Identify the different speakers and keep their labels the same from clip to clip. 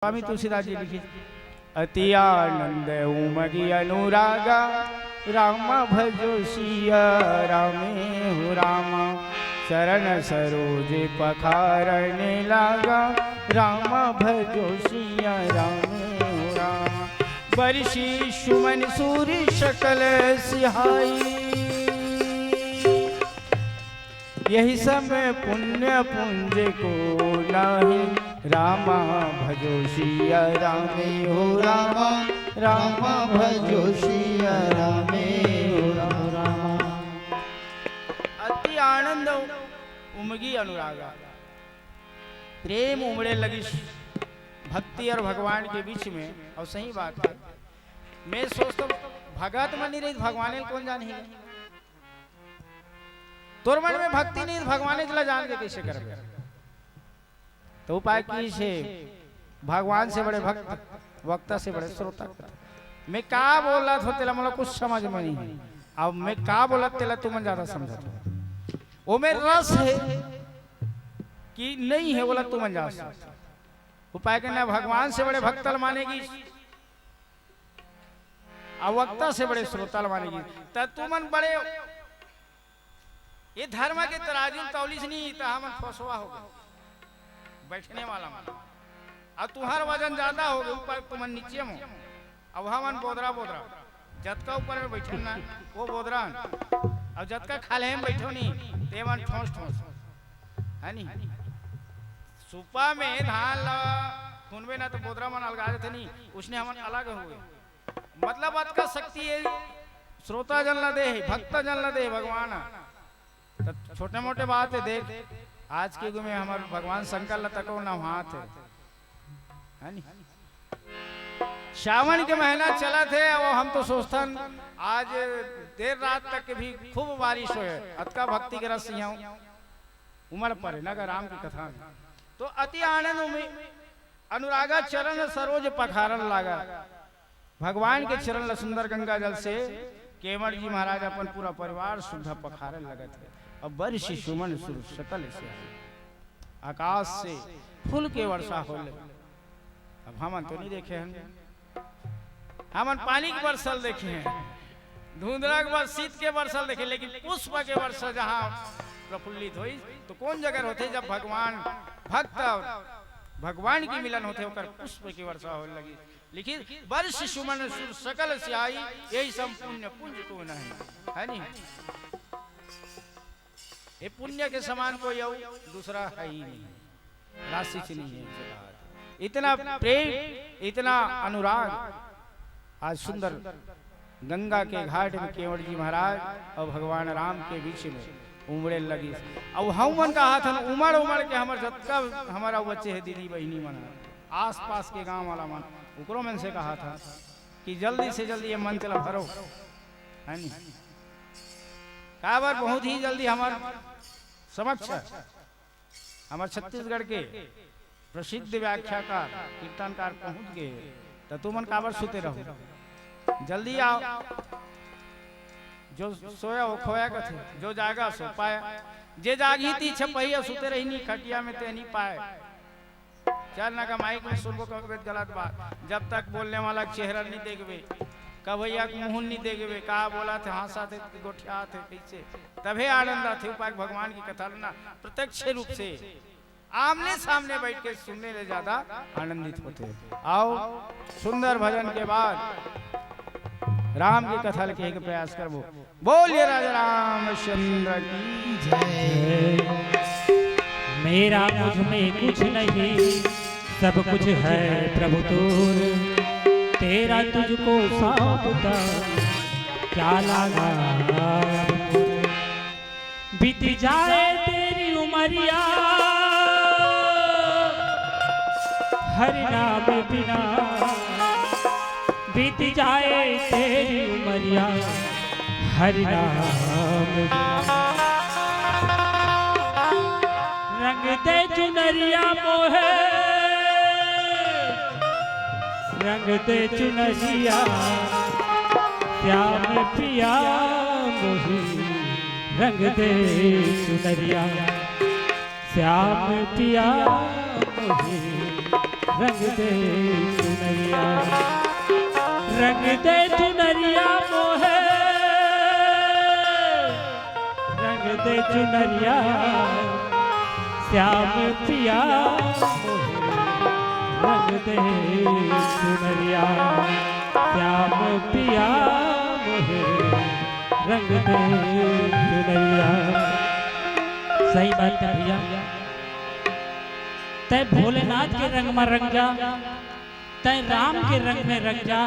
Speaker 1: स्वामी तुलसीदास जी लिखे अति आनंद उमगी अनुरागा राम भजो सिया रामे हो रामा शरण सरोज पखारने लागा राम भजो सिया रामे हो रामा बरसी सुमन सूर्य शकल सिहाई यही समय पुण्य पुंज को नहीं रामा भजो सिया रामे हो रामा रामा भजो सिया रामे हो रामा। अति आनंद उमगी अनुरागा प्रेम उमड़े लगी भक्ति और भगवान के बीच में। और सही बात है, मैं सोचता भगत मन नहीं रही भगवान कौन जान ही तोर मन में भक्ति नहीं भगवान चला जान के कैसे कर तो उपाय की से भगवान से बड़े भक्त वक्ता से बड़े श्रोता। मैं का बोला था तेला मतलब कुछ समझ में नहीं है। अब मैं का बोला तेला तुम ज्यादा समझा था वो में रस है कि नहीं है बोला तुम जा उपाय करना भगवान से बड़े भक्तल मानेगी वक्ता से बड़े श्रोताल मानेगी तब तुमन बड़े ये धर्म के तराजू तौलिस नहीं तो हम फसवा हो गए बैठने वाला मन अब तुम्हारा वजन ज्यादा हो गया ऊपर तुम नीचे में अब हमन बोदरा बोदरा जतका ऊपर में बैठे ना वो बोदरा अब जतका खाले में बैठो नहीं तेवन ठोस ठोस है नहीं सुपा में धान ला खुनवे ना तो बोदरा मन अलगा थे नहीं उसने हमन अलग हुए मतलब बात का शक्ति है श्रोता जन ला दे भक्त जन ला दे भगवान छोटे मोटे बात है देख आज के युग में हमारे भगवान शंकर लतको न हाथ है नी श्रावण के महीना चला थे और हम तो सोचता आज देर रात तक भी खूब बारिश हो अतका भक्ति के रस यहाँ उमड़ पड़े नगर राम की कथा में तो अति आनंद में अनुरागा चरण सरोज पखारन लागा भगवान के चरण सुंदर गंगा जल से केवट जी महाराज अपन पूरा परिवार शुद्ध पखारन लगे थे। अब वर्षि सुमन सुर सकल से आकाश से फूल के वर्षा हो ले। अब हमन तो नहीं देखे हैं हमन पानी की वर्षल देखे हैं धुंधला के शीत के वर्षल देखे लेकिन पुष्प के वर्षा जहाँ प्रफुल्लित हुई तो कौन जगह होते जब भगवान भक्त भगवान की मिलन होते होकर पुष्प की वर्षा हो लगी लेकिन वर्ष सुमन सुर सकल से आई यही संपूर्ण पुंज को नहीं है नहीं ये पुण्य के समान कोई दूसरा है ही नहीं राशि से नहीं है इतना प्रेम इतना अनुराग आज सुंदर गंगा के घाट में केवट जी महाराज और भगवान राम के बीच में उमड़े लगी। अब हम मन का हाथ उमड़ उमड़ के हमारे जतका हमारा बच्चे है दीदी बहनी मन आस पास के गांव वाला मन उकरो मन से कहा था कि जल्दी से जल्दी ये मन चला भरो है नहीं काबर बहुत ही जल्दी हमारे समक्ष हमारे छत्तीसगढ़ के प्रसिद्ध व्याख्याकार कीर्तनकार पहुंच गए तो तुमन काबर सुते रहो जल्दी आओ जो सोया वो खोया का थे जो जागा सो पाया जे जागी थी छपहिया सुते रही नहीं खटिया में ते नहीं पाए चल ना का माइक में सुनबो कबे गलत बात जब तक बोलने वाला चेहरा नहीं देखबे कभैया मुंह नहीं देखबे का बोला थे हंसा थे गोठिया थे कैसे तभी आनंद थे उपाय भगवान की कथा ना प्रत्यक्ष रूप से आमने सामने बैठ के सुनने ले ज्यादा आनंदित होते। आओ सुंदर भजन के बाद राम की कथा लिखने का प्रयास करबो। बोलिए राजा रामचंद्र की जय।
Speaker 2: मेरा मुझ में कुछ नहीं सब कुछ है प्रभु तोर तेरा तुझको सौंपता क्या लागा बीत जाए तेरी उमरिया हरि नाम बिना बीत जाए तेरी उमरिया हरि नाम बिना रंग दे चुनरिया मोहे रंग दे चुनरिया श्याम पिया मोही रंग दे चुनरिया श्याम पिया मोही रंग दे चुनरिया रंग दे चुनरिया मोहे रंग दे चुनरिया श्याम पिया मोहे रंग दे चुनरिया श्याम पिया मोहे रंग दे चुनरिया। सही बात है भैया, तय भोलेनाथ के रंग में रंग जा, तय राम के रंग में रंग जा,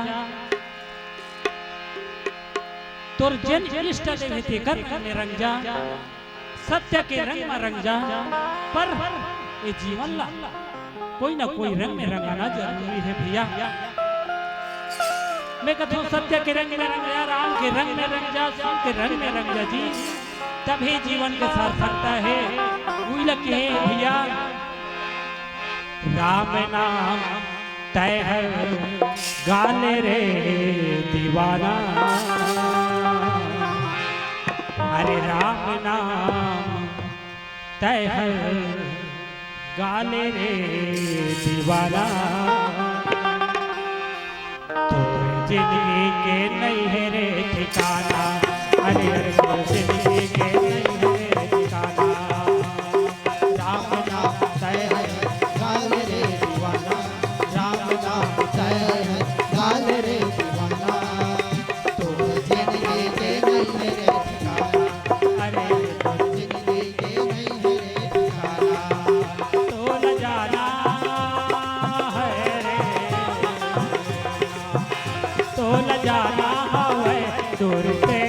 Speaker 2: तोर जन इष्ट देवते कर में रंग जा, सत्य के रंग में रंग जा, पर ये जीवन ला कोई ना कोई रंग में रंगाना जरूरी है भैया। मैं कहता हूँ सत्य के रंग में रंग जा, राम के रंग में रंग जा, शिव के रंग में रंग जा जी, तभी जीवन के सार्थकता है। वही लगे भैया राम नाम तय है गाले रे दीवाना, अरे राम नाम तय है गाले रे दीवाना, तो जिंदगी के नहीं है रे ठिकाना, अरे अरे जिंदगी के नहीं है रे ठिकाना, राम नाम तय है गाले रे दीवाना, राम नाम तय है गाले रे दीवाना, तो जिंदगी के नहीं है रे ठिकाना, अरे जिंदगी के नहीं है रे ठिकाना, तो न जाना है रे, तो न जाना है दूर से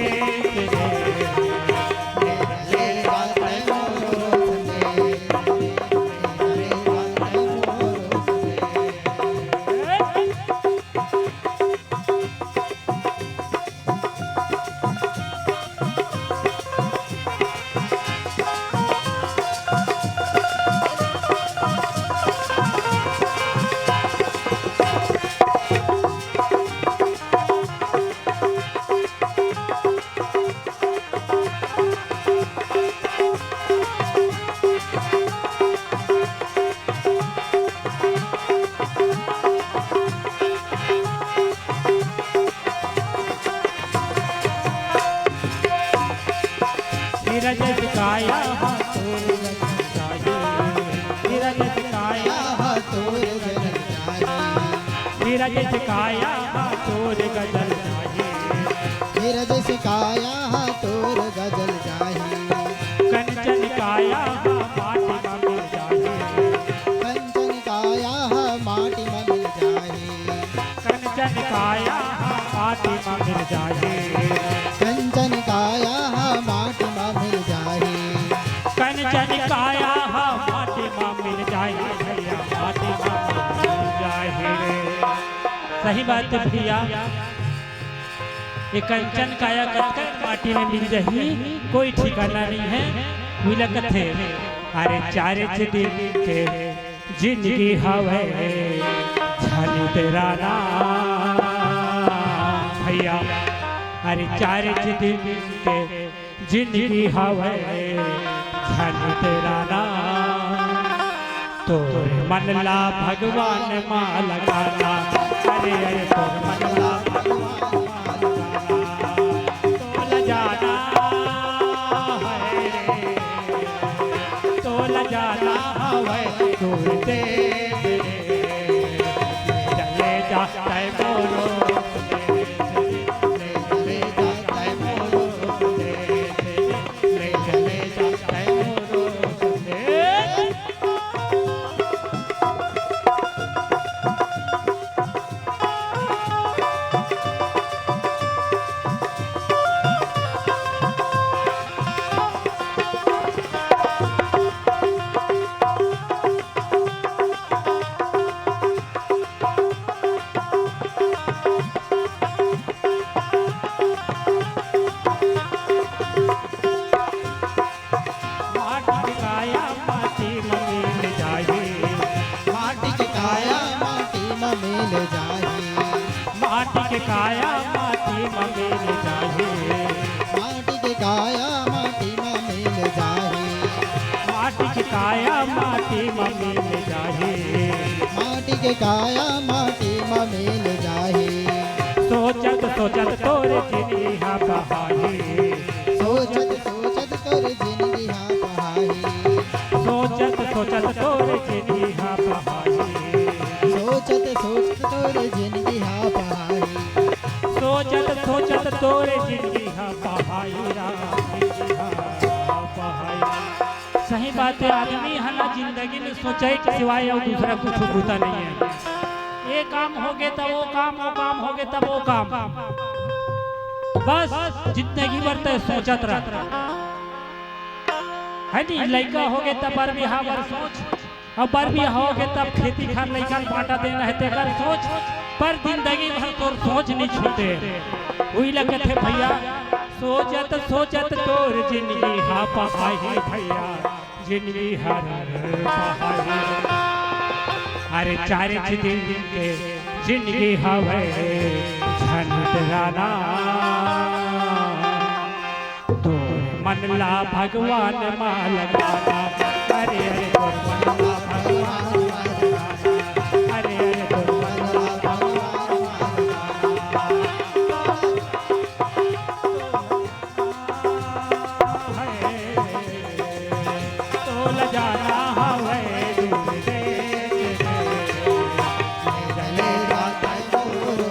Speaker 2: धीरज काया हाथोर गगन जाए, धीरज काया हाथोर गगन जाए, धीरज काया हाथोर गगन जाए, धीरज काया हाथोर गगन जाए, कंचन काया माटी में मिल जाए, कंचन काया माटी में मिल जाए, कंचन काया माटी में मिल जाए, कंचन काया माटी में मिल जाए, कंचन काया माटी में मिल जाए भैया, माटी में मिल जाए रे। सही बात है भैया, ये कंचन काया कटकर माटी में मिल जाए कोई ठिकाना नहीं है। मिलकत है अरे चारे दिन के जिंदगी हवे झाली तेरा नाम भैया, अरे चारे दिन के जिंदगी हवे झाली तेरा नाम, तो मन ला भगवान माँ लगाना, अरे अरे तो मन ला भगवान माँ लगाना, तो ल जाना है रे, तो ल जाना है दूर से चले जाता है मोरो, माटी के काया माटी में मिल जाए, माटी के काया माटी में मिल जाए, माटी के काया माटी में मिल जाए, माटी
Speaker 3: के काया माटी में मिल जाहे।
Speaker 2: सोचत सोचत तोर जिंदगी हा बहाई,
Speaker 3: सोचत सोचत तोर जिंदगी हा बहाई।
Speaker 2: सोचत सोचत तोर जिंदगी हा बहाई,
Speaker 3: सोचत सोचत तोर जिंदगी हा बहाई।
Speaker 2: सोचत सोचत तोर जिंदगी हा बहाई, राम जिंदगी हा बहाई। सही बात है, आदमी है ना जिंदगी में सोचे के सिवाय और दूसरा कुछ होता नहीं है। ये काम हो गए तब वो काम, वो काम हो गए तब वो काम, बस जिंदगी भर तो सोचत रह है नी। लड़का हो गए तब बर बिहार बर सोच, अब बर बिहार हो गए तब खेती खार लड़का बांटा देना है तेकर सोच, पर जिंदगी भर तो सोच नहीं छूटे। वही लगे थे भैया, सोचत सोचत तोर जिंदगी हा पहाई भैया, जिंदगी हर पहाई। अरे चार दिन के जिंदगी हवे झंडराना, तो मनला भगवान माल गाना। अरे अरे तो मनला भगवान माल गाना, अरे अरे तो मनला भगवान माल गाना। तो ल जाना हवे दूर देश
Speaker 3: गले जाता मोरो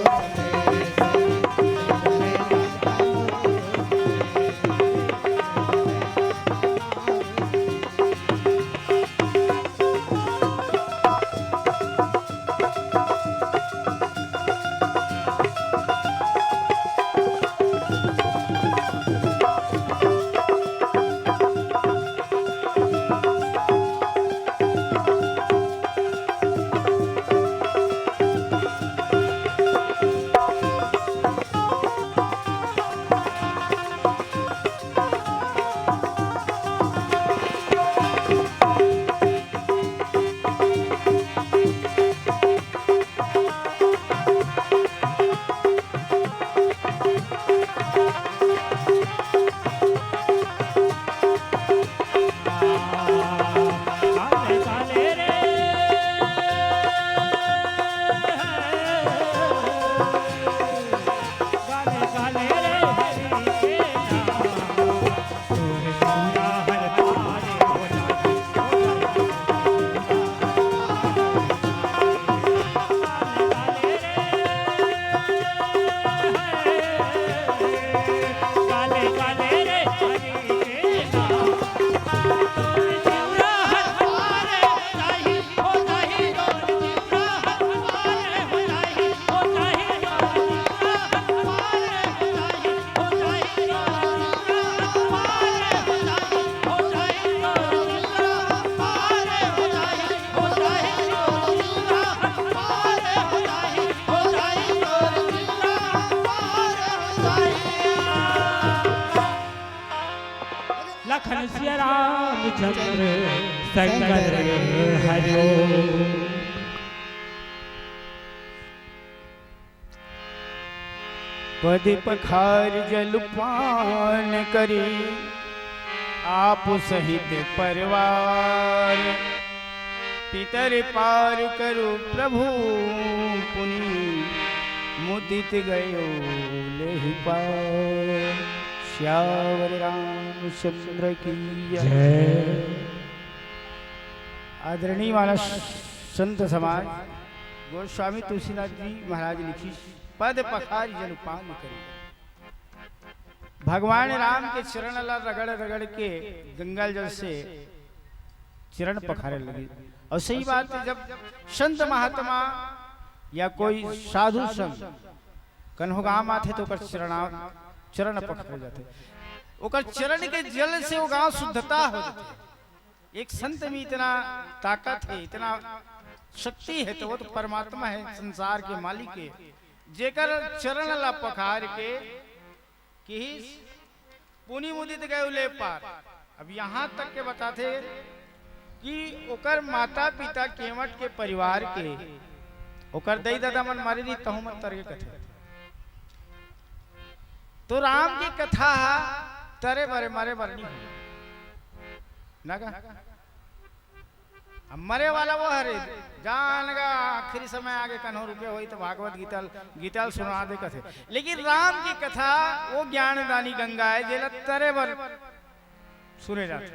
Speaker 3: काले काले रे, काले काले रे हरि के नाम, तोरे पूरा हर तारे हो जाए, काले काले रे हरि के नाम। लखन सिया रामचंद्र शंकर हरिओ।
Speaker 1: पद पखार जलपान करी आप सहित परिवार, पितर पार करो प्रभु पुनि मुदित गयो लेहि पार। श्यावर रामचंद्र की जय। आदरणीय मानस संत समाज गोस्वामी तुलसीदास जी महाराज लिखी पद पखार जलपान करी। भगवान राम के चरण ला रगड़ रगड़ के गंगा जल से चरण पखारे लगे। और सही बात है, जब संत महात्मा या कोई साधु संत कन्होगाम आते तो कर चरण पखारे जाते, ओकर चरण के जल से वो गांव शुद्धता हो जाते। एक संत में इतना ताकत है, इतना शक्ति है, तो वो तो परमात्मा है, संसार के मालिक है, जेकर चरण ला पखार के कि पुनि मुदित गए ले पार। अब यहाँ तक के बताते कि ओकर माता पिता केवट के परिवार के ओकर दई दादा मन मारे दी तहु मन तरगे कथे। तो राम की कथा तरे बरे मारे बरनी ना का अब मरे वाला वो हरे जानेगा आखिरी समय आगे कन्हो रुके हुई तो भागवत गीता सुना दे कथे। लेकिन राम की कथा वो ज्ञानदानी गंगा है जेला तरे बर सुने जाते।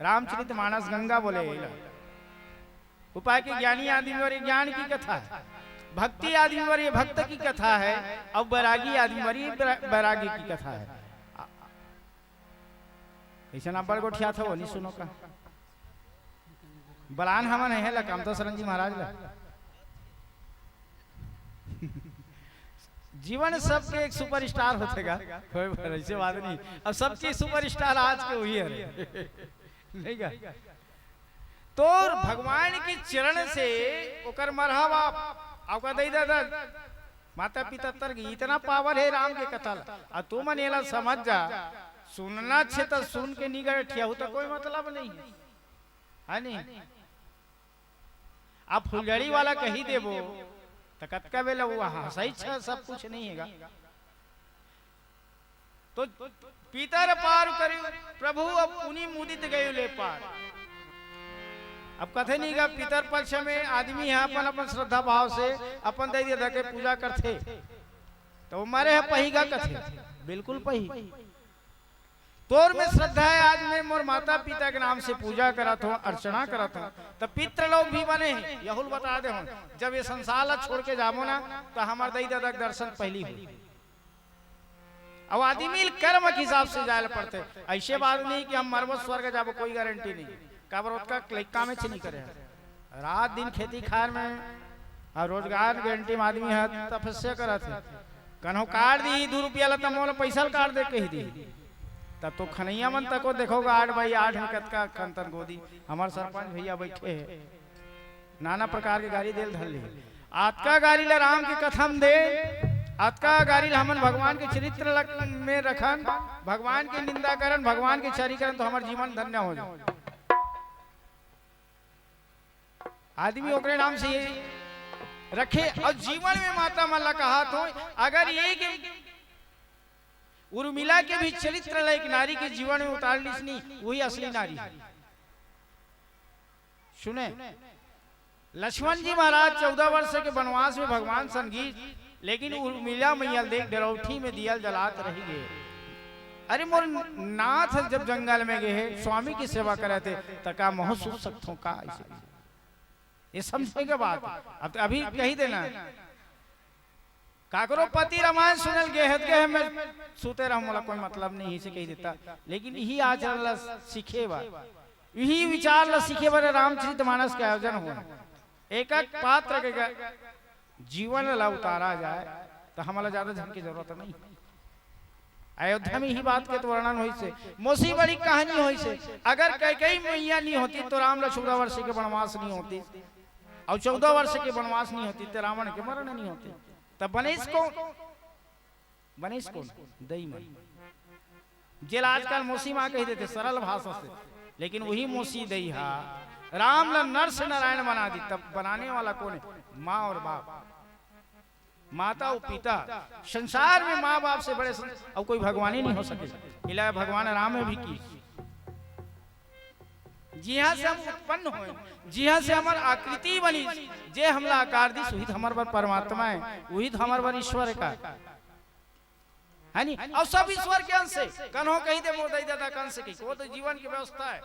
Speaker 1: रामचरित मानस गंगा बोले उपाय के ज्ञानी आदमी और ज्ञान की कथा है, भक्ति आदमी और ये भक्त की कथा है, अब बैरागी आदमी और ये बैरागी की कथा है। ऐसा ना बड़ गोठिया था वो नहीं सुनो का बलान हमन है ला काम तो सरन जी महाराज ला जीवन सबके एक सुपरस्टार होतेगा कोई ऐसे बात नहीं। अब सबके सुपरस्टार आज के हुई है नहीं का तो भगवान के चरण से ओकर मरहबा आपका दई दादा माता पिता तर इतना पावर है राम के कथा ला तू मन एला समझ जा सुनना छे तो सुन के निगर ठिया तो कोई मतलब नहीं है नहीं। आप फुलझड़ी वाला कही देबो तो कतका बेला वो हंसाई छ सब कुछ नहीं हैगा। तो पीतर पार करी प्रभु अब उन्हीं मुदित गए ले पार। अब कथे नहीं का पितर पक्ष में आदमी है अपन अपन श्रद्धा भाव से अपन दे दिया के पूजा करते तो मारे है पही का कथे बिल्कुल पही तोर में श्रद्धा है। आज मैं मोर माता पिता के नाम से पूजा करत हूँ अर्चना करत हूँ तो पितृ लोग भी बने हैं। यहुल बता दे हूँ जब ये संसार छोड़ के जामो ना तो हमारे दई दादा के दर्शन पहली हुई। अब आदमी कर्म के हिसाब से जाए पड़ते ऐसे बात नहीं कि हम मरबो स्वर्ग जाबो कोई गारंटी नहीं। काबर का क्लिका में नहीं करे रात दिन खेती खार में और रोजगार गारंटी में आदमी है तपस्या करत है कन्हो काट दी 2 रुपया ला मोल पैसा काट दे कही दी तब तो खनैया मन तक देखोगा 8x8 में कतका कंतन गोदी हमारे सरपंच भैया बैठे है नाना प्रकार की गाड़ी देल धर ली आतका गाड़ी ला राम की कथा में दे आतका गाड़ी हमन भगवान के चरित्र में रखन भगवान की निंदा करन भगवान के चरी करन तो हमार जीवन धन्य हो जाए। आदमी ओकरे नाम से ये रखे और जीवन में माता मल्ला कहा तो अगर ये उर्मिला के भी चरित्र एक नारी के जीवन में उतार ली वही असली नारी है। सुने लक्ष्मण जी महाराज 14 वर्ष के वनवास में भगवान संगीत लेकिन उर्मिला मैया देख डरौठी में दिया जलात रही गए। अरे मोर नाथ जब जंगल में गए स्वामी की सेवा करे थे तका मोह सुख सकते का ये समझे के बात अब तो अभी कही देना काकरो पति रामायण सुनल गए मैं सुते रह मोला कोई मतलब नहीं इसे कही देता लेकिन यही आचरण ला सीखे बा यही विचार ला सीखे बारे रामचरित मानस के आयोजन हुआ एक एक पात्र के जीवन ला उतारा जाए तो हमारा ज्यादा धन की जरूरत नहीं। अयोध्या में ही बात के तो वर्णन हुई से मोसी बड़ी कहानी हुई से अगर कई मैया नहीं होती तो राम ला 14 वर्ष के वनवास नहीं होती और 14 वर्ष के वनवास नहीं होती तो रावण के मरण नहीं होते तब बनेश कौन दई में जेल आजकल मौसी माँ कह देते सरल भाषा से लेकिन वही मौसी दई हा राम ला नरस नारायण बना दी तब बनाने वाला कौन है माँ और बाप माता और पिता संसार में माँ बाप से बड़े अब कोई भगवान ही नहीं हो सके इला भगवान राम में भी की जिहा से हम उत्पन्न हुए जिहा से हमार आकृति बनी जे हमला आकार दी सुहित हमार पर परमात्मा है वही तो हमार पर ईश्वर का है नी और सब ईश्वर के अंश से कन्हो कही दे मोदई दादा कंस की वो तो जीवन की व्यवस्था है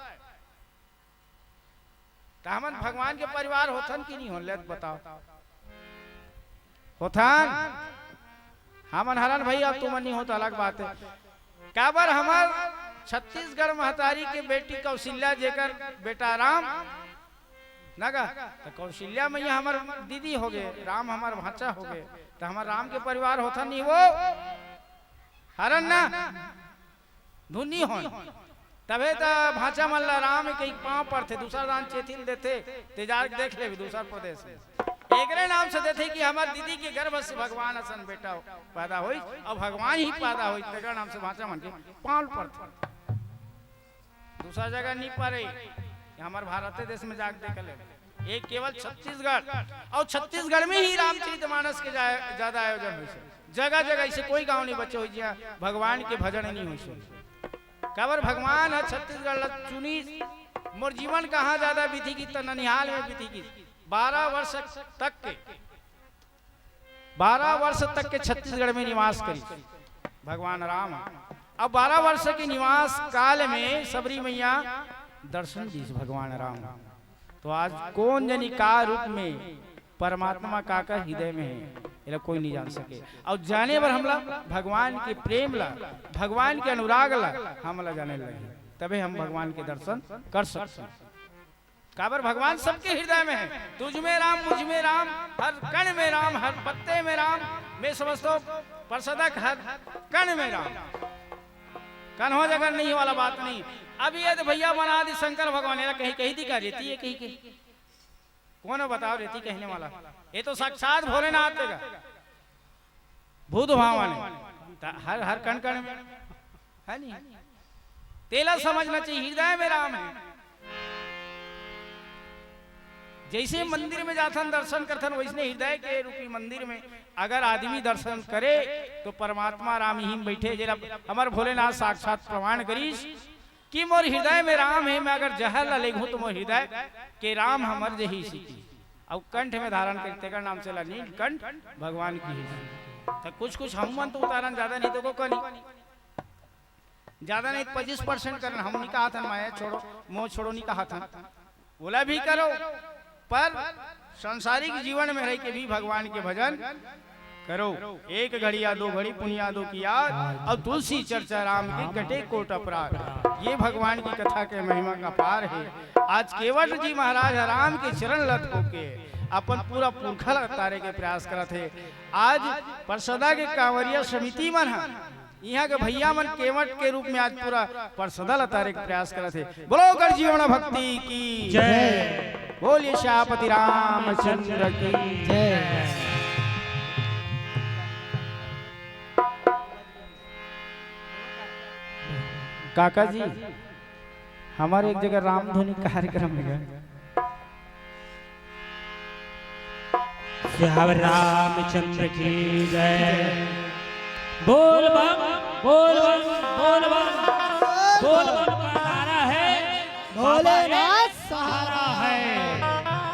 Speaker 1: तो हमन भगवान के परिवार होथन की नहीं हो ले बताओ होथन हमन हरन भाई अब तुम नहीं होता अलग बात है काबर हमार छत्तीसगढ़ महतारी के बेटी कौशल्या जेकर बेटा राम नगा तो कौशल्या मैया हमार दीदी हो गए राम हमार भांचा हो गए तो हमार राम के परिवार होता नहीं वो हरन ना धुनी हो तबे तो भांचा मल्ला राम के पांव पर थे दूसरा दान चेथिल देते तेजार देख ले दूसरा प्रदेश में एकरे नाम से देते कि हमार दीदी के गर्भ से भगवान असन बेटा पैदा हुई और भगवान ही पैदा हुई तेरा नाम से भांचा मन के पांव पर थे दूसरा जगह नहीं पड़े हमारे भारत देश में जाके देख ले एक केवल छत्तीसगढ़ और छत्तीसगढ़ में ही रामचरितमानस के ज्यादा आयोजन हुई जगह जगह ऐसे कोई गांव नहीं बचे हुई जहाँ भगवान के भजन नहीं हुई कबर भगवान है छत्तीसगढ़ ला चुनी मोर जीवन कहाँ ज्यादा बीती की तो ननिहाल में बीती की 12 वर्ष तक के छत्तीसगढ़ में निवास करी भगवान राम। अब 12 वर्ष के निवास काल में सबरी मैया दर्शन दी भगवान राम। तो आज कौन जनी का रूप में परमात्मा काका हृदय में है ये कोई नहीं जान सके। और जाने पर हमला भगवान के प्रेम ला भगवान के अनुराग ला हमला जाने लगे तबे हम भगवान के दर्शन कर सकते। काबर भगवान सबके हृदय में है। तुझ में राम मुझ में राम हर कण में राम हर पत्ते में राम मैं समझता हूँ परसदक हर कण में राम। कन हो जगह नहीं वाला बात नहीं। अब ये तो भैया बना दी शंकर भगवान कहीं कहीं दी का रहती है कहीं कहीं कौन बताओ रहती कहने वाला ये तो साक्षात भोलेनाथ का भूत भावन हर हर कण कण में है नहीं। तेला समझना चाहिए हृदय में राम है। जैसे मंदिर में जाथन दर्शन करथन वैसे हृदय के रूपी मंदिर में अगर आदमी दर्शन करे तो परमात्मा राम ही बैठे जरा हमार भोलेनाथ साक्षात प्रमाण करीश कि मोर हृदय में राम है। मैं अगर जहर लेगू तो मोर हृदय के राम हमर जही सीखी और कंठ में धारण करते का नाम से नील कंठ भगवान की तो कुछ हम मन तो उतारन ज्यादा नहीं तो को नहीं ज्यादा नहीं 25% करना हम नहीं कहा था माया छोड़ो मोह छोड़ो नहीं कहा था बोला भी करो पर संसारिक जीवन में रह के भी भगवान के भजन करो। एक घड़ी या 2 घड़ी पुनिया दो की याद और तुलसी चर्चा राम के कटे कोट अपराध। ये भगवान की कथा के महिमा का पार है। आज केवट जी महाराज राम के चरण लत होके अपन पूरा पुरखा तारे के प्रयास करत है। आज परसदा के कांवरिया समिति मन है यहाँ के भैया मन केवट के रूप में आज पूरा परसदा लतारे के प्रयास करत है। बोलो कर जीवन भक्ति की जय। बोलिए श्यापति रामचंद्र की जय। काका जी हमारे एक जगह रामधुनी कार्यक्रम में गए
Speaker 2: श्याम रामचंद्र की जय। बोल बम बोल बम बोल बम बोल बम का नारा है
Speaker 4: भोलेनाथ सहारा
Speaker 2: है।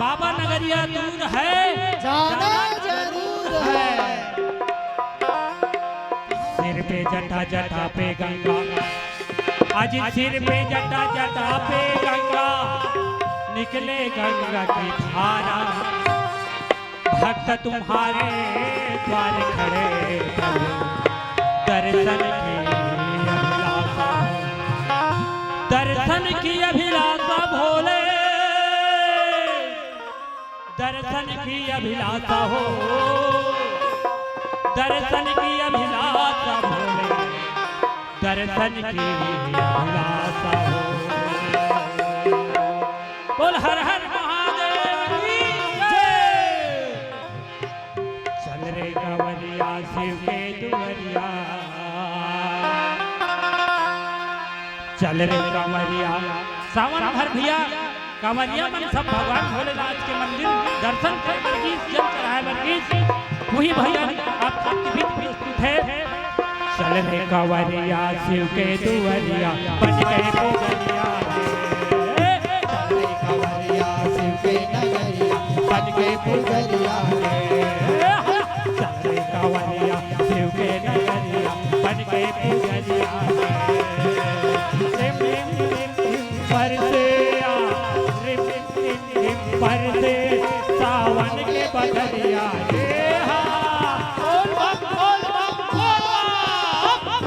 Speaker 2: बाबा नगरिया दूर है
Speaker 4: जाना जरूर है।
Speaker 2: सिर पे जटा जटा पे गंगा आज सिर पे जटा जटा पे गंगा निकले गंगा की धारा। भक्त तुम्हारे द्वार खड़े दर्शन की अभिलाषा भोले दर्शन की अभिलाषा हो दर्शन की अभिलाषा भोले दर्शन की अभिलाषा हो। बोल हर हर महादेव की जय। चल रे कंवरिया शिव के दुवरिया चल रे कंवरिया सावन भर भैया कंवरिया मन सब भगवान भोलेनाथ के मंदिर दर्शन कर वर्गीस जल चढ़ाए वर्गीस वही भैया आप सबके बीच प्रस्तुत है। चल रे कंवरिया शिव के दुवरिया बन गए पुजरिया
Speaker 4: चल रे कंवरिया शिव के नगरिया बन गए पुजरिया।
Speaker 2: चल रे कंवरिया शिव के नगरिया बन गए पुजरिया। परदे सावन के बदरिया बोल बम बोल बम बोल बम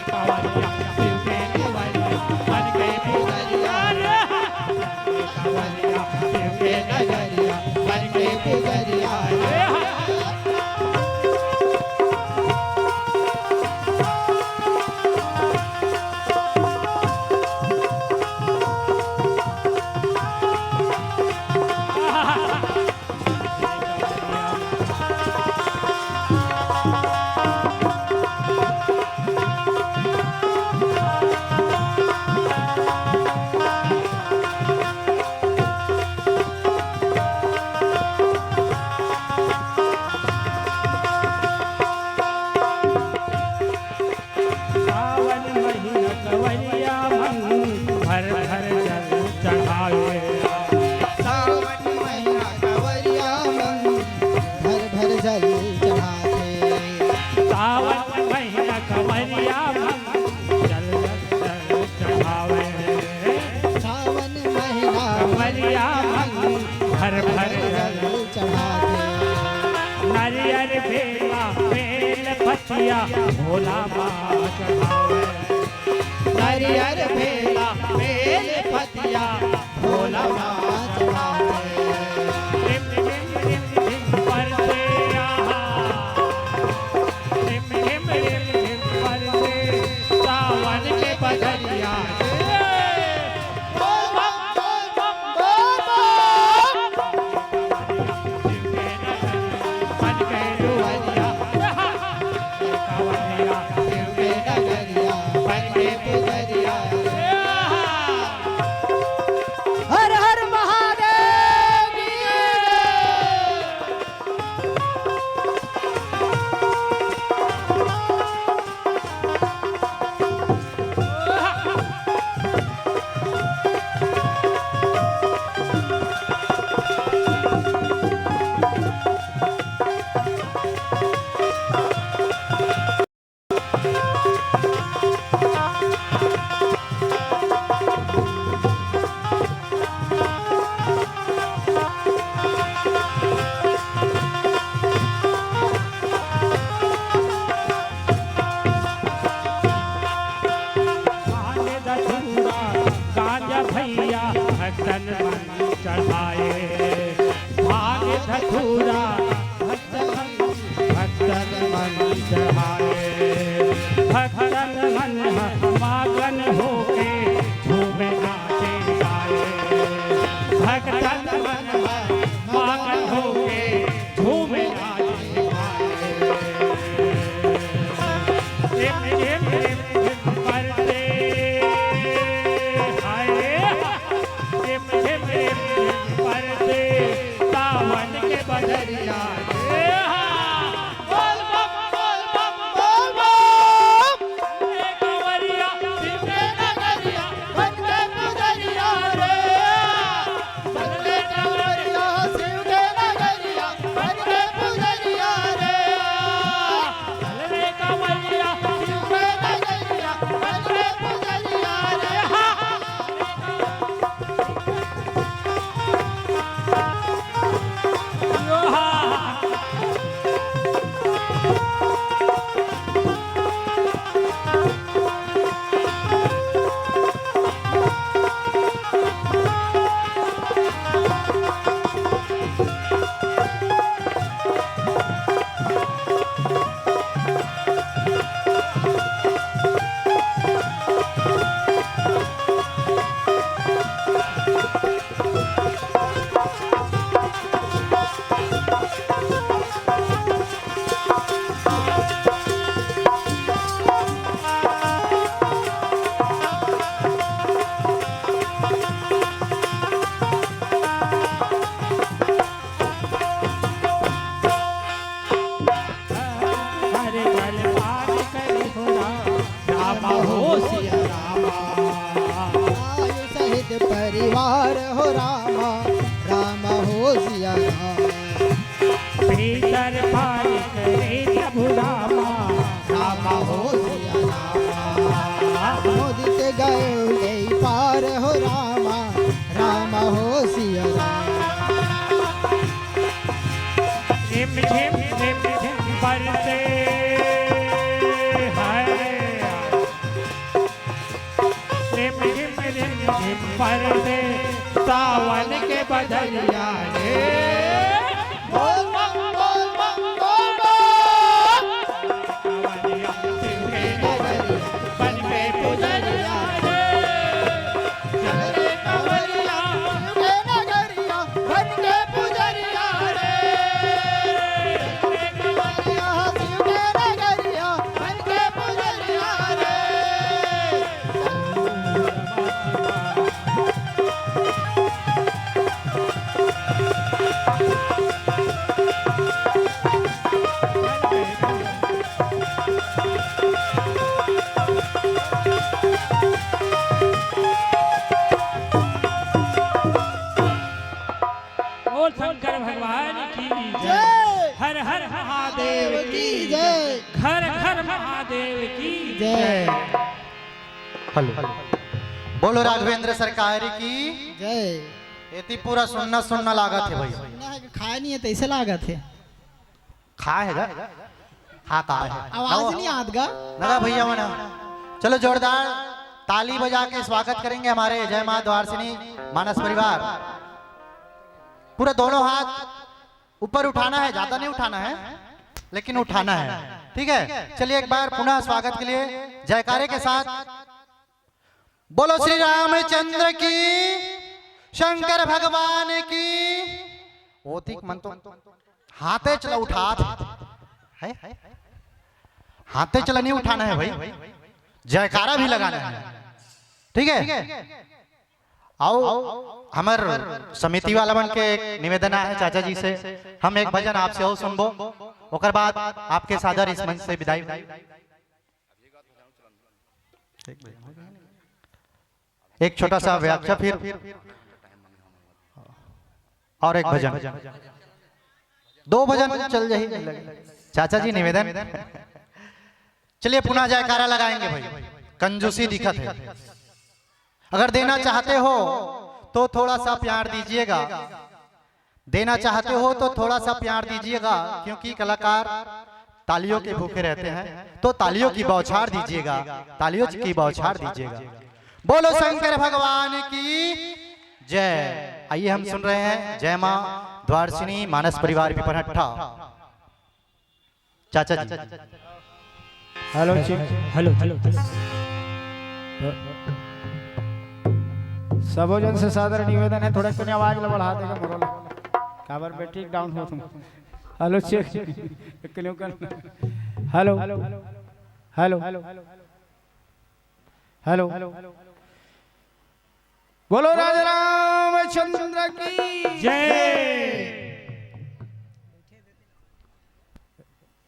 Speaker 2: कंवरिया शिव के दुवरिया बन गए पुजरिया।
Speaker 4: कंवरिया शिव के नगरिया बन गए पुजरिया।
Speaker 2: नारियल बेला बेल पतिया भोला माँ चढ़ावे
Speaker 4: नारियल बेला बेल पतिया भोला माँ चढ़ावे
Speaker 2: रिम रिम रिम रिम बरसे यहाँ रिम रिम रिम रिम बरसे सावन के बदरिया
Speaker 4: हर हर महादेव की
Speaker 2: गांजा भैया भक्तन मन चढ़ाए भाग धतूरा भक्तन मन चढ़ाए भक्तन मन मगन होके झूमे नाचे गाए भक्तन मन मगन होके झूमे नाचे गाए रिम रिम रिम रिम करते सावन के बदरिया बोल बम बोल बम बोल बम कंवरिया शिव के नगरिया बन के पुजरिया रे
Speaker 4: बदले कंवरिया शिव के नगरिया बन के पुजरिया रे
Speaker 2: चल रे कंवरिया
Speaker 4: शिव के नगरिया बन के पुजरिया रे
Speaker 2: हरे जल पान करी हो रामा हो सिया रामा
Speaker 4: आयु सहित परिवार हो रामा राम हो सिया राम
Speaker 2: भीतर पान करे प्रभु रामा
Speaker 4: राम हो सिया राम मोदित गए ले पार हो रामा राम हो सिया राम
Speaker 2: झिम झिम झिम झिम बरसे झिम झिम झिम झिम बरसे सावन के बदरिया रे
Speaker 4: बोल बम बोल बम बोल बम
Speaker 2: कंवरिया शिव के
Speaker 4: नगरिया
Speaker 2: बन के पुजरिया रे
Speaker 4: चल रे कंवरिया शिव के नगरिया बन के पुजरिया रे कंवरिया शिव के नगरिया बन के पुजरिया रे
Speaker 2: बोल शंकर भगवान की जय
Speaker 4: जय
Speaker 2: हर हर महादेव
Speaker 4: देव की जय
Speaker 2: घर घर महादेव की
Speaker 4: जय
Speaker 5: हेलो बोलो राघवेंद्र सरकार की
Speaker 4: जय
Speaker 5: एती पूरा सुनना सुनना लागत है भाई
Speaker 4: खाया नहीं है तो ऐसे लागत है
Speaker 5: खा है गा हाँ कहा है
Speaker 4: आवाज नहीं आत गा
Speaker 5: लगा भैया मना। चलो जोरदार ताली बजा के स्वागत करेंगे हमारे जय मां द्वारसिनी मानस परिवार। पूरा दोनों हाथ ऊपर उठाना है, ज्यादा नहीं उठाना है लेकिन उठाना है, ठीक है। चलिए एक बार पुनः स्वागत के लिए जयकारे के साथ बोलो श्री रामचंद्र की, शंकर भगवान की। ओतिक मन तो हाथे चला उठा है, हाथे चला नहीं उठाना है भाई, जयकारा भी लगाना है, ठीक है। आओ हमार समिति वाला बन के एक निवेदन है चाचा जी से, हम एक भजन आपसे और सुनबो, ओकर बाद आपके सादर इस मंच से विदाई। एक छोटा सा व्याख्या फिर और एक भजन, दो भजन चल जाए। चाचा जी निवेदन, चलिए पुनः जयकारा लगाएंगे भाई। कंजूसी दिखत है, अगर देना चाहते हो तो थोड़ा सा प्यार दीजिएगा, देना चाहते हो तो थोड़ा सा प्यार दीजिएगा, क्योंकि कलाकार तालियों के भूखे रहते हैं, तो तालियों की बौछार दीजिएगा, तालियों की बौछार दीजिएगा। बोलो शंकर भगवान की जय। आइए हम सुन रहे हैं जय मां द्वारसिनी मानस परिवार पिपरहट्टा। चाचा जी
Speaker 1: हेलो
Speaker 2: हेलो हेलो
Speaker 1: सबोजन से सादर निवेदन है, थोड़ा कने आवाज ला बढ़ा देगा मोरोला काबर बैटरी डाउन हो तुम। हेलो चेक कने कर हेलो हेलो हेलो हेलो बोलो राजा रामचंद्र की
Speaker 2: जय।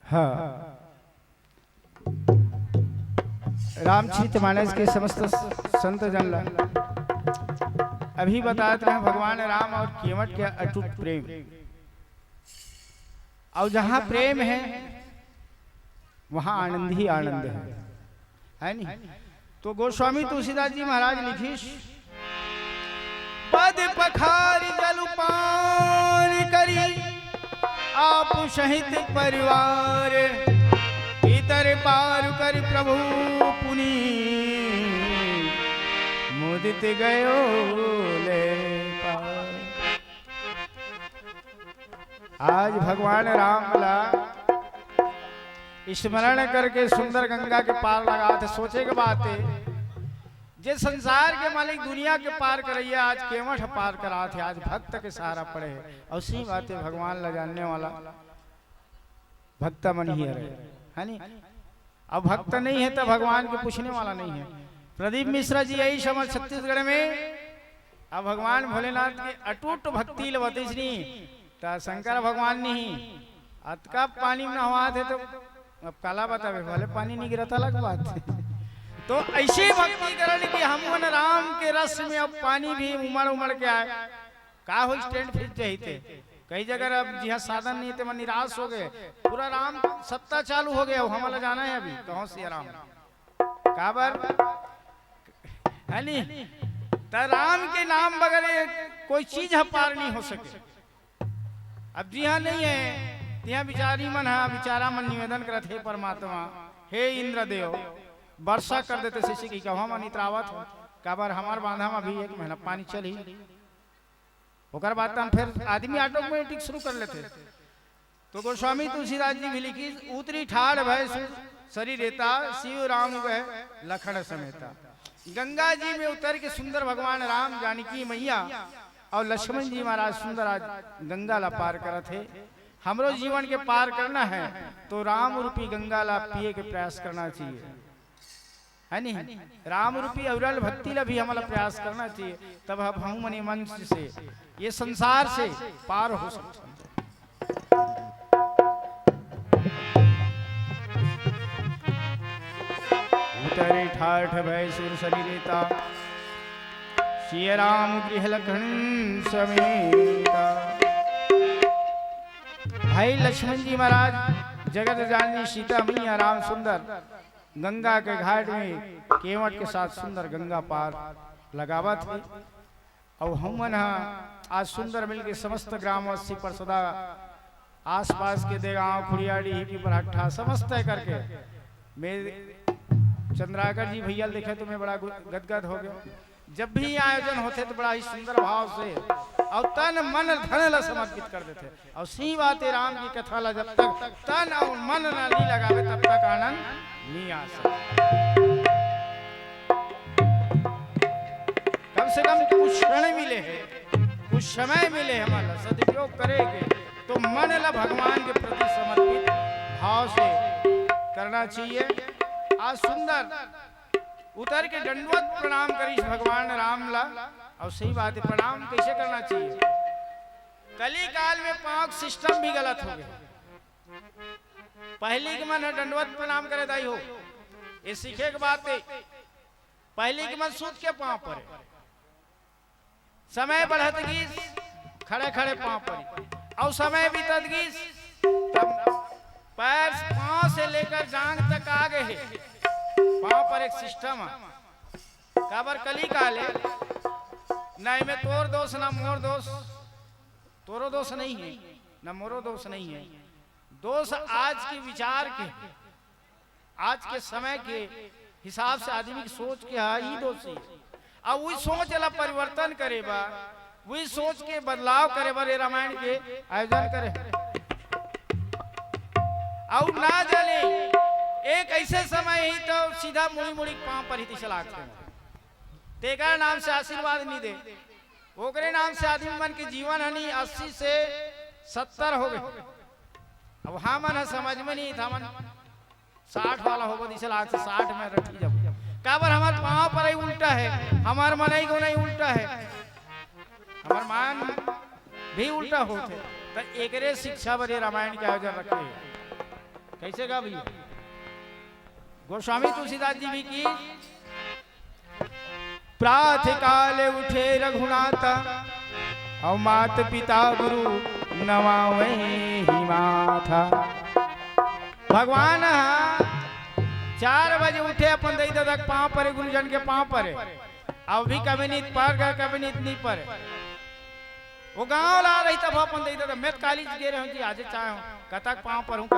Speaker 1: हाँ, रामचरितमानस के समस्त संत जन अभी बताते हैं भगवान राम और केवट के अटूट प्रेम, और जहां प्रेम है वहां आनंद ही आनंद है नहीं। तो गोस्वामी तुलसीदास जी महाराज लिखीश, पद पखार जलपान करी आप सहित परिवार, इतर पार कर प्रभु पुनि मुदित गयो ले पार। आज भगवान राम ला स्मरण करके सुंदर गंगा के पार लगा थे। सोचे के बात है, जे संसार के मालिक दुनिया के पार करैया आज केवट पार करा थे, आज भक्त के सहारा पड़े और उसी बात है भगवान ला जानने वाला भक्त मन ही है नहीं। अब भक्त नहीं है तो भगवान के पूछने वाला नहीं है। प्रदीप मिश्रा जी यही समझ छत्तीसगढ़ में अब भगवान भोलेनाथ की अटूट भक्ति लवतीसनी तो शंकर भगवान नहीं अतका पानी में नहवा थे तो अब काला बतावे भले पानी नहीं गिरा था अलग बात तो ऐसे भक्ति करण की हम राम के रस में अब पानी भी उमड़ उमड़ के आए का हो स्टैंड फिर चाहिए। कई जगह अब जी साधन नहीं थे, मन निराश हो गए, पूरा राम सत्ता चालू हो गया, हमारा जाना है अभी कहो से राम काबर है नहीं। तो राम के नाम बगैर कोई चीज पार नहीं हो सके। अब जी हाँ नहीं है यहाँ विचारी मन है, विचारा मन निवेदन करते हे परमात्मा, हे इंद्रदेव वर्षा कर देते शिशि की कहा मन इतरावत हो काबर हमार बांधा में अभी 1 महीना पानी चली होकर बात हम फिर आदमी ऑटोमेटिक शुरू कर लेते। तो गोस्वामी तुलसीदास जी भी लिखी, उतरी ठाड़ भय शरीर रहता शिव राम वह लखन समेता। गंगा जी में उतर के सुंदर भगवान राम जानकी मैया और लक्ष्मण जी महाराज सुंदर आज गंगा ला पार कर थे। हमरो जीवन के पार करना है तो राम रूपी गंगा ला पिए के प्रयास करना चाहिए है नहीं। राम रूपी अविरल भक्ति ला भी हमारा प्रयास करना चाहिए, तब हम मनी मंच से ये संसार से पार हो सकते हैं। उतरे ठाठ भय सुर शरीरेता श्री राम गृह लखन समेता। भाई लक्ष्मण जी महाराज जगत जाननी सीता मैया राम सुंदर गंगा के घाट में केवट के साथ सुंदर गंगा पार लगावत है। और हम आज सुंदर मिलके समस्त ग्रामवासी पर सदा आसपास के देगांव खुड़ियाड़ी की बरहट्ठा समस्त तय करके मेरे चंद्राकर जी भैया देखे तो मैं बड़ा गदगद हो गया। जब भी आयोजन होते तो बड़ा ही सुंदर भाव से और तन मन धन ला समर्पित कर देते। और सी बात है राम की कथा ला जब तक तन और मन ना ली लगावे तब तक आनंद नहीं आ सकता। कम से कम कुछ क्षण मिले हैं, कुछ समय मिले हमारा सदुपयोग करेंगे तो मन ला भगवान के प्रति समर्पित भाव से करना चाहिए। आज सुंदर उतर के दंडवत प्रणाम करीश भगवान राम ला। और सही बात है, प्रणाम कैसे करना चाहिए? कली काल में पांच सिस्टम भी गलत हो गए। पहली के मन दंडवत प्रणाम करे दाई हो, ये सीखे के बात है। पहली के मन सूत के पांव पर समय बढ़त गीस खड़े खड़े पांव पर, और समय बीतत गीस तब पैर पांव से लेकर जांग तक आ गए है। पांव पर एक सिस्टम है। काबर कली काले नहीं में तोर दोष ना मोर दोष, तोरो दोष नहीं है ना मोरो दोष नहीं है। दोष आज के विचार के, आज के समय के हिसाब से आदमी की सोच के ही दोषी। अब वही सोच ला परिवर्तन करे बा, वही सोच के बदलाव करे बा रामायण के आयोजन करे। और ना जाने एक ऐसे समय ही तो सीधा मुड़ी मुड़ी पांव पर ही चलाते हैं। तेकर नाम से आशीर्वाद नहीं दे, ओकरे नाम से आदमी मन के जीवन हनी 80 से 70 हो गए। अब हमन है समझ में नहीं था, मन 60 वाला होगा दिशा लाख से 60 में रखी जब काबर हमार पांव पर ही उल्टा है, हमार मन ही को नहीं उल्टा है, हमार मान भी उल्टा होते। तो एकरे शिक्षा बड़े रामायण के आयोजन रखे कैसे का भैया? गोस्वामी तुलसीदास जी भी की प्रात काले उठे रघुनाथ और मात पिता गुरु नवावे ही माथा। भगवान 4 बजे उठे अपन दई ददक पांव पर गुरुजन के पांव पर, अब भी कभी नीत पर गए कभी नीत नहीं पर। वो गांव ला रही तब अपन दई ददक मैं काली गे रहे जी आज चाहे कतक पांव पर हूं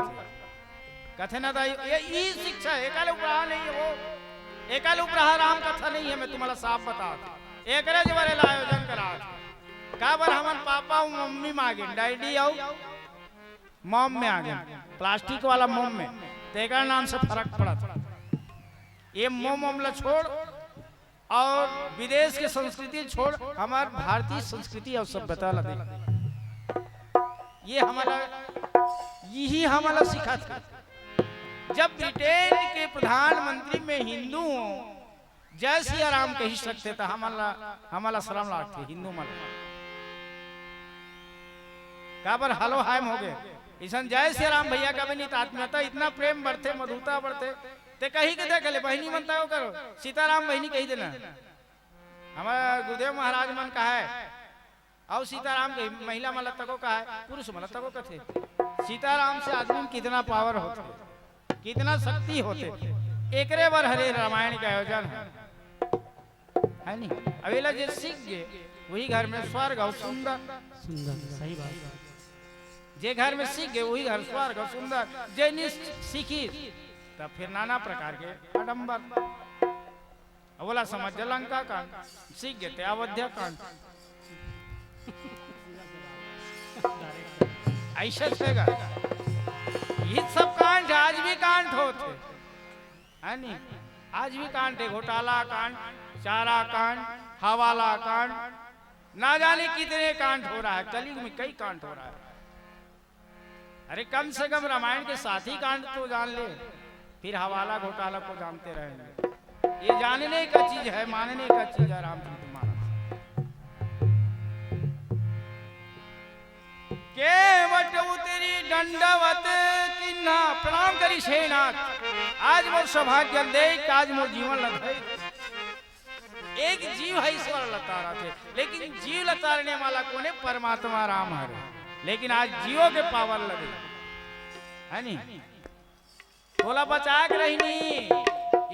Speaker 1: कथे ना दाई ये ई शिक्षा है। एकाले उपरा नहीं है, वो एकाले उपरा राम कथा नहीं है। मैं तुम्हारा साफ बता एकरे जबरे आयोजन करा काबर हमन पापा और मम्मी मांगे डैडी और मॉम में आ गए प्लास्टिक वाला मोम में, तेकर नाम से फर्क पड़ा था। ये मोम ला छोड़ और विदेश के संस्कृति छोड़ हमार भारतीय संस्कृति और सभ्यता ला दे। ये हमारा यही हमारा सिखा था। जब ब्रिटेन के प्रधानमंत्री में हिंदू हो जय सिया राम कही सकते था, हमारा शर्म लागते हिंदू मन काबर हलो हायम हो गए। इसन जय श्री राम भैया का भी नहीं आत्मीयता इतना प्रेम बढ़ते मधुरता बढ़ते ते कही के देख ले बहनी मनता हो करो सीताराम बहनी कही देना। हमारा गुरुदेव महाराज मन का है और सीताराम के महिला मलत तको का है पुरुष मलत तको कथे। सीताराम से आदमी में कितना पावर होते, कितना शक्ति होते। एकरे बार हरे रामायण का आयोजन है नहीं। अवेला जे सीख गए वही घर में स्वर्ग और सुंदर
Speaker 2: सुंदर सही बात।
Speaker 1: जे घर में सीख गए वही घर स्वर्ग और सुंदर। जे नहीं सीखी तब फिर नाना प्रकार के आडंबर। बोला समझ लंका कांड सीख गए थे अयोध्या कांड ऐसा छेगा। ये सब कांड आज भी कांड होते है नहीं। आज भी कांड है, घोटाला कांड, चारा कांड, हवाला कांड, ना जाने कितने कांड हो रहा है। कलयुग में कई कांड हो रहा है। अरे कम से कम रामायण के साथी कांड तो जान ले, फिर हवाला घोटाला को जानते रहेंगे। ये जानने का चीज है, मानने का चीज है। रामचरित मानस के वट उतरी दंडवत किन्ना प्रणाम करी सेनाथ। आज मोर सौभाग्य देख आज मोर जीवन लगे। एक जीव है ईश्वर लतारा थे, लेकिन जीव लतारने वाला कौन है? परमात्मा राम हरे। लेकिन आज जीवों के पावर लगे है नहीं। बोला बचा के रही नहीं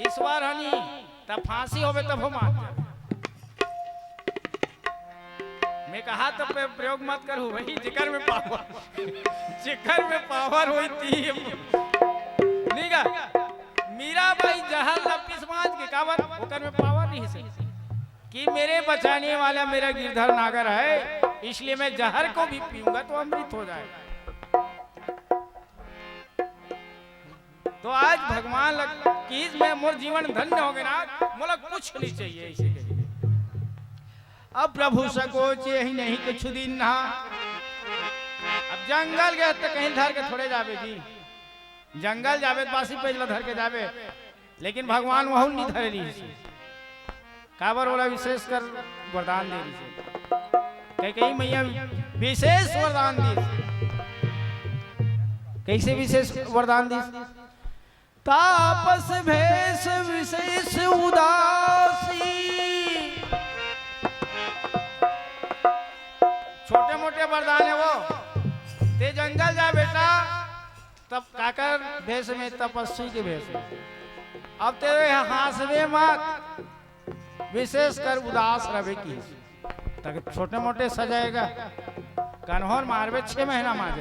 Speaker 1: ईश्वर हनी तब फांसी होवे तब हो मान मैं कहा तो प्रयोग मत करूं भाई, जिगर में पावर जिगर में पावर हुई थी नहीं का मीरा भाई जहर लपीस मांझ के कावर ओकर में पावर नहीं है कि मेरे बचाने वाला मेरा गिरधर नागर है, इसलिए मैं जहर को भी पीऊंगा तो अमृत हो जाएगा। तो आज भगवान की में मोर जीवन धन्य हो गया ना, मोला कुछ नहीं चाहिए इसे कहिए। अब प्रभु सकोचे ही नहीं कुछ दिन ना, अब जंगल गए तो कहीं धर के थोड़े जावे जी, जंगल जावे तो बासी पेजला धर के जावे, लेकिन भगवान वह नहीं धरे रही काबर वाला विशेष कर वरदान दे रही कई मैया विशेष वरदान दी। कैसे विशेष वरदान दी? तापस भेष विशेष उदासी, छोटे मोटे वरदान है वो। ते जंगल जा बेटा तब काकर भेष में, तपस्वी के भेष में। अब तेरे हासवे मत, विशेष कर उदास रवे की तक छोटे मोटे सजाएगा। कन्हौर मारवे 6 महीना मार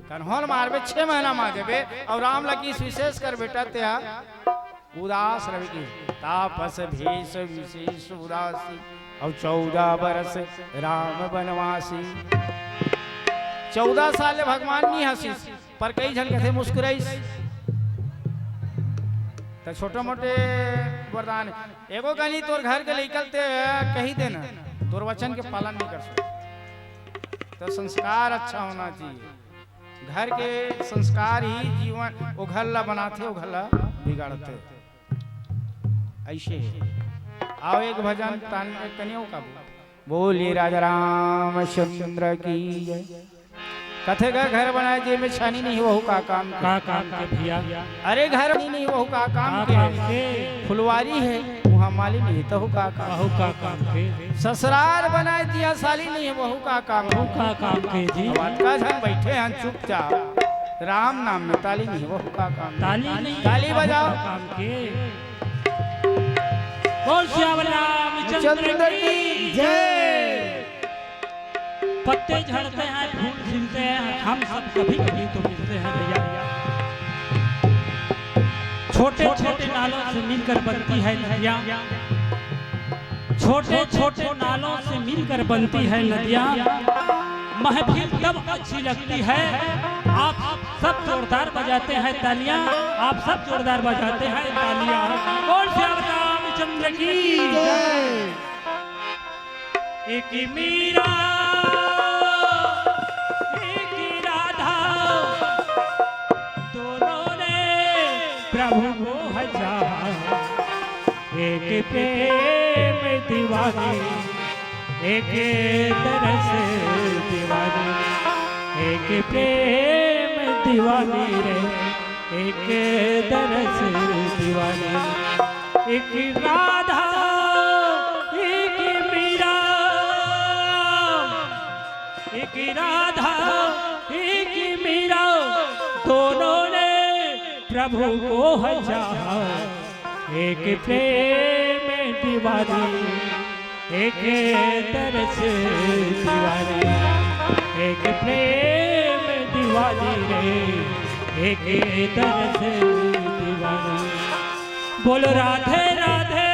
Speaker 1: कन्हौर मारवे 6 महीना मार देवे, और राम लगी विशेष कर बेटा त्या उदास रवि की। तापस भेष विशेष उदासी, और 14 बरस राम बनवासी। 14 साल भगवान नहीं हंसी, पर कई जन कहते मुस्कुराई। तो छोटे मोटे वरदान एगो कहीं तोर घर के निकलते कही देना, तोर वचन के पालन नहीं कर सकते। तो संस्कार अच्छा होना चाहिए, घर के संस्कार ही जीवन उघल्ला बनाते, उघल्ला बिगाड़ते। ऐसे आओ एक भजन तान कनियों का बोलिए राजा रामचंद्र की जय। कथे का घर बनाए जे में छानी नहीं वहु का काम
Speaker 2: के भैया।
Speaker 1: अरे घर नहीं वहु का काम के, फुलवारी है वहाँ माली नहीं तो का
Speaker 2: काम के।
Speaker 1: ससुराल बनाए दिया साली नहीं है वहु का काम
Speaker 2: के जी।
Speaker 1: का जन बैठे हैं चुपचाप, राम नाम में ताली नहीं वहु का काम। ताली बजाओ
Speaker 2: काम के। बोल श्याम रामचंद्र की जय। पत्ते झड़ते हैं, फूल खिलते हैं, हम सब कभी कभी तो मिलते हैं भैया। छोटे छोटे नालों से मिलकर बनती है नदियाँ, छोटे छोटे नालों से मिलकर बनती है नदियाँ। महफिल तब अच्छी लगती है, आप सब जोरदार बजाते हैं तालियां, आप सब जोरदार बजाते हैं तालियां। बोल श्याम रामचंद्र की जय। एक मीरा एक राधा, दोनों ने प्रभु को चाहा। एक प्रेम दीवानी, एक तरस दीवानी, एक प्रेम दीवानी रे, एक तरस दीवानी। एक राधा एक मीरा, एक राधा एक मीरा, दोनों ने प्रभु को चाहा। एक प्रेम दीवानी, एक तरस दीवानी, एक प्रेम दीवानी रे, एक तरस दीवानी। बोलो राधे राधे,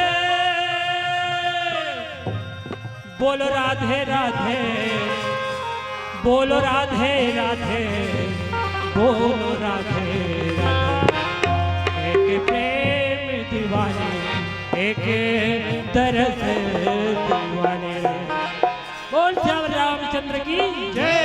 Speaker 2: बोलो राधे राधे, बोलो राधे राधे, बोलो राधे राधे। एक प्रेम दीवानी, एक तरस दीवानी। बोल श्याम रामचंद्र की जय।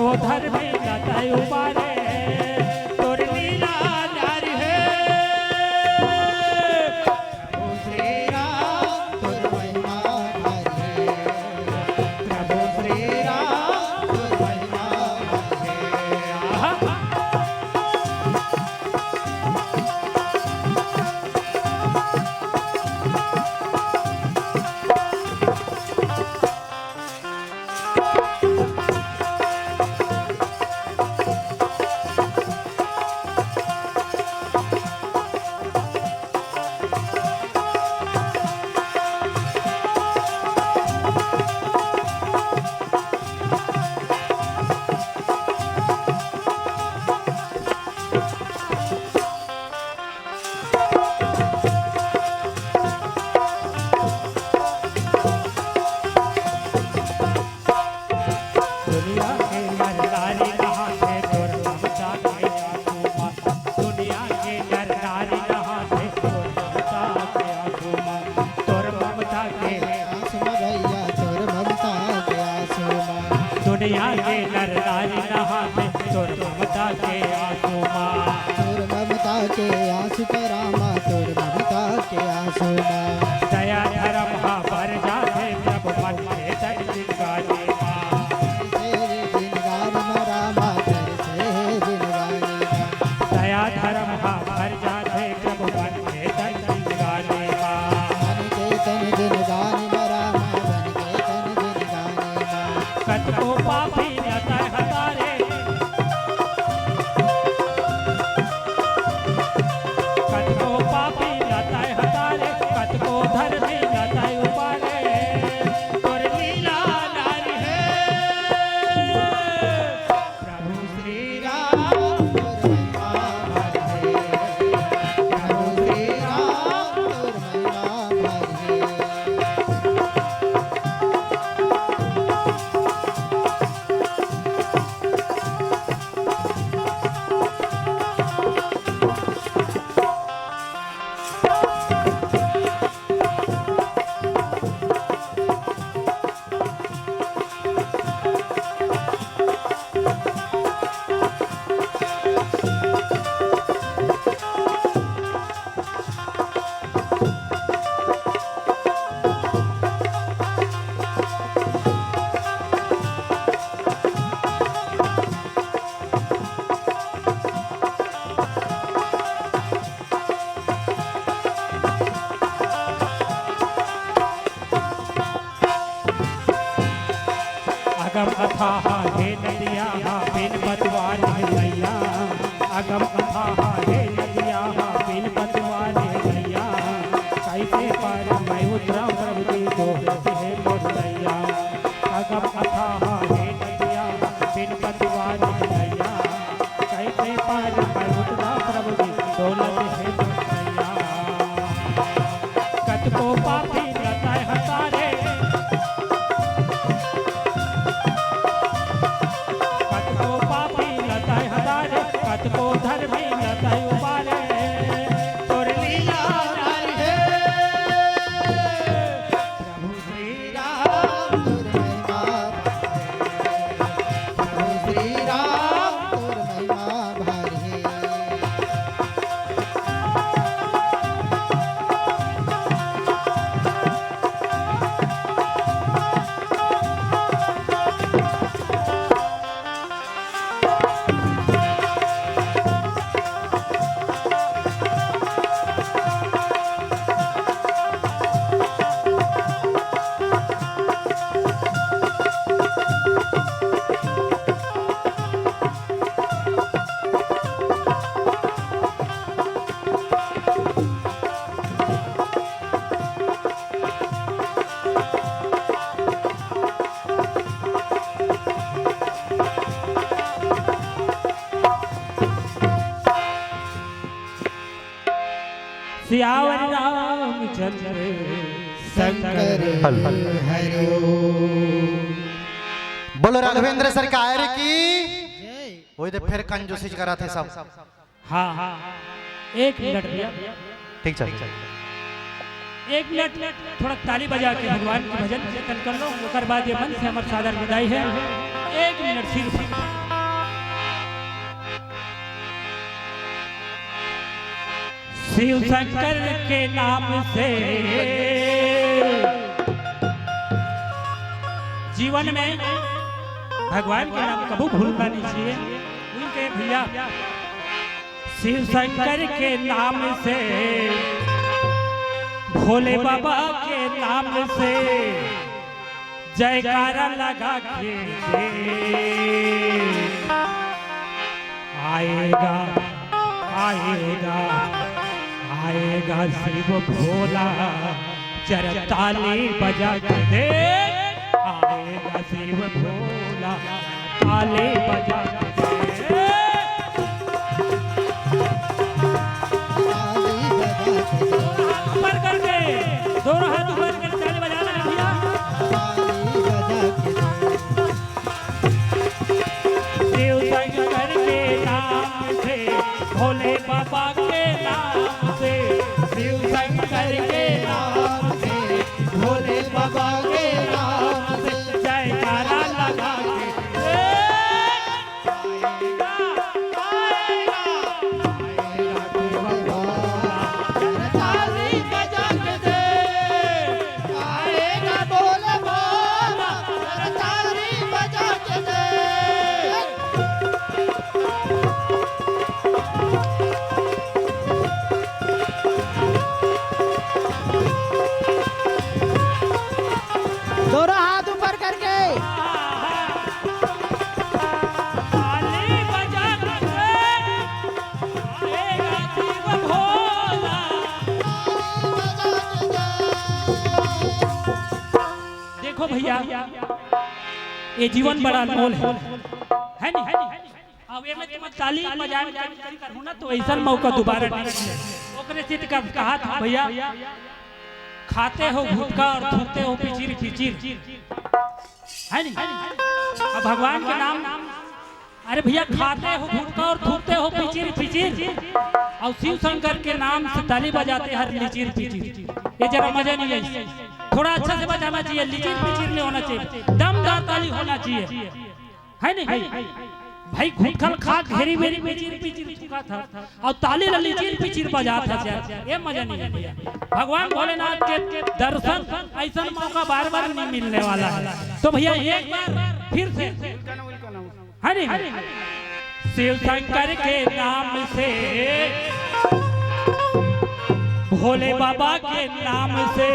Speaker 2: को धर्म लता उबारे तोर लीला नारी है प्रभु श्री राम
Speaker 4: तुर महिमा भारी
Speaker 2: प्रभु श्री राम
Speaker 4: तुर महिमा
Speaker 2: दुनिया के नरनारी नहाते तोर ममता के आंसू मां दुनिया के नरनारी नहाते तोर ममता के आंसू मां तोर ममता के
Speaker 4: आंसू भैया तुर ममता के आंसू मां
Speaker 2: दुनिया के नरनारी नहाते तोर ममता के आंसू मां
Speaker 4: तुर ममता के आंसू रामा तुर ममता के आंसू मां
Speaker 2: दया धर्म हा पर जाते प्रभु मन के तन जिनगाने मां
Speaker 4: तेरे जिनगानी में रामा तेरे से जिनगानी मां
Speaker 2: दया धर्म हा पर जाते प्रभु मन के तन जिनगाने मां
Speaker 4: मन के तन जिनगानी में रामा मन के तन जिनगानी मां
Speaker 2: कत को पापी लता हतारे कत को पापी लता हतारे कत को धर्मी लता उपारे तोर लीला नारी है प्रभु श्री राम
Speaker 4: तुर महिमा भारी प्रभु श्री राम तुर महिमा भारी
Speaker 2: अगम कथा हे नदिया बिन पतवार है मैया अगम कथा हे नदिया बिन पतवार है मैया कैसे पर मैं उतरा प्रभु की दोहत है मोर मैया अगम कथा हे नदिया बिन पतवार है मैया कैसे पर मैं उतरा प्रभु की दौलत है मोर मैया कत को पापी लता हतारे कत को पापी लता हतारे कत को धर्मी लता उबारे तोर लीला नारी है प्रभु श्री राम
Speaker 4: तुर महिमा प्रभु श्री राम तुर महिमा भारी
Speaker 2: सियावर रामचंद्र
Speaker 4: शंकर हरि
Speaker 5: बोलो राघवेंद्र सरकार की
Speaker 4: जय।
Speaker 5: वही तो फिर कंजूसी करा थे सब।
Speaker 2: हाँ हाँ एक मिनट भैया
Speaker 5: ठीक चल
Speaker 2: एक मिनट थोड़ा ताली बजा के भगवान के भजन कीर्तन कर लो, उसके बाद ये मन से हमारे सादर विदाई है। एक मिनट सिर्फ शिव शंकर के नाम से जीवन में भगवान के नाम कभी भूलना नहीं चाहिए। उनके भैया शिव शंकर के नाम से, भोले बाबा के नाम से जयकारा लगा के आएगा आएगा आएगा शिव भोला, जरा ताली बजा के दे। आएगा शिव भोला, ताली बजा के दे। ऊपर करके दोनों हाथ ऊपर करके ताली बजाना है भैया। शिव शंकर के नाम से, भोले बाबा के नाम से, शिव शंकर के नाम से, भोले बाबा के नाम से जयकारा लगा के
Speaker 4: दोनों हाथ ऊपर करके
Speaker 2: ताली बजा के आएगा शिव भोला। देखो भैया, ये जीवन बड़ा अनमोल है नहीं? अब ये में तुम ताली बजाए करूँ ना तो ऐसा मौका दोबारा नहीं मिले। ओकरे चित का कहा था भैया, खाते हो गुटखा और थूकते हो पिचिर पिचिर, है नहीं? अब भगवान के नाम, अरे भैया खाते हो गुटखा और थूकते हो पिचिर पिचिर, और शिव शंकर के नाम से ताली बजाते हर लिचिर पिचिर, ये जरा मजा नहीं है। थोड़ा अच्छा से बजाना चाहिए, लिचिर पिचिर नहीं होना चाहिए, दमदार ताली होना चाहिए, है नहीं? भाई गुटखल खा घेरी मेरी पिचिर पिचिर चुका था और ताली लिचिर पिचिर बजा था, ये मजा नहीं है भैया। भगवान भोलेनाथ के दर्शन ऐसा मौका बार बार नहीं मिलने वाला है। तो भैया एक बार फिर से, है नहीं? शिव शंकर के नाम से, भोले बाबा के नाम से,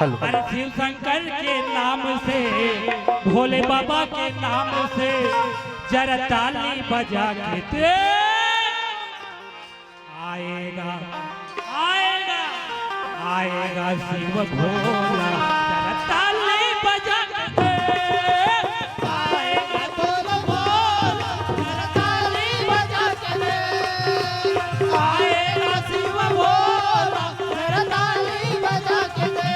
Speaker 2: अरे शिव शंकर के नाम से, भोले बाबा के नाम से जरा ताली बजा के दे। आएगा आएगा आएगा शिव भोला, जरा ताली बजा के दे। आएगा शिव भोला, जरा ताली बजा के दे। आएगा शिव भोला, जरा ताली बजा के दे।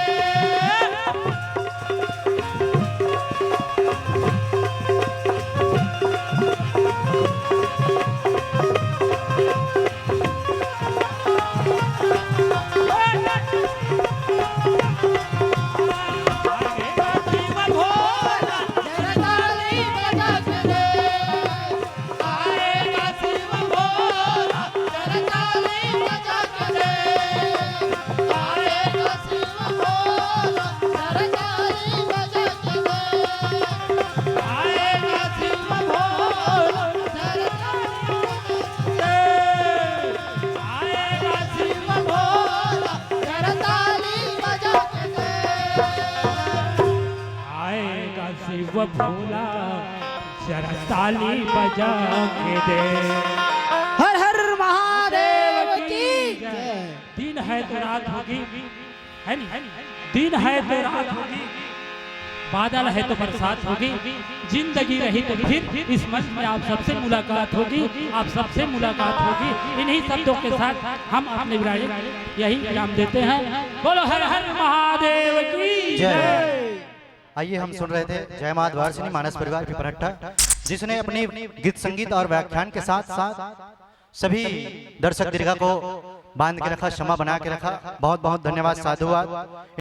Speaker 2: शिव भोला, जरा ताली बजा के दे।
Speaker 4: हर हर महादेव की जय।
Speaker 2: दिन है तो रात होगी, है नहीं? दिन है तो रात होगी, बादल है तो बरसात होगी, जिंदगी रही तो फिर इस मंच में आप सबसे मुलाकात होगी, आप सबसे मुलाकात होगी। इन्हीं शब्दों के साथ हम अपने विराट यही विराम देते हैं। बोलो हर हर महादेव की जय।
Speaker 5: आइए हम सुन रहे थे जय मां द्वारसिनी मानस परिवार पिपरहट्टा, जिसने अपनी गीत संगीत और व्याख्यान के साथ साथ सभी दर्शक दीर्घा को बांध के रखा, क्षमा बना के रखा। बहुत बहुत धन्यवाद, साधुवाद।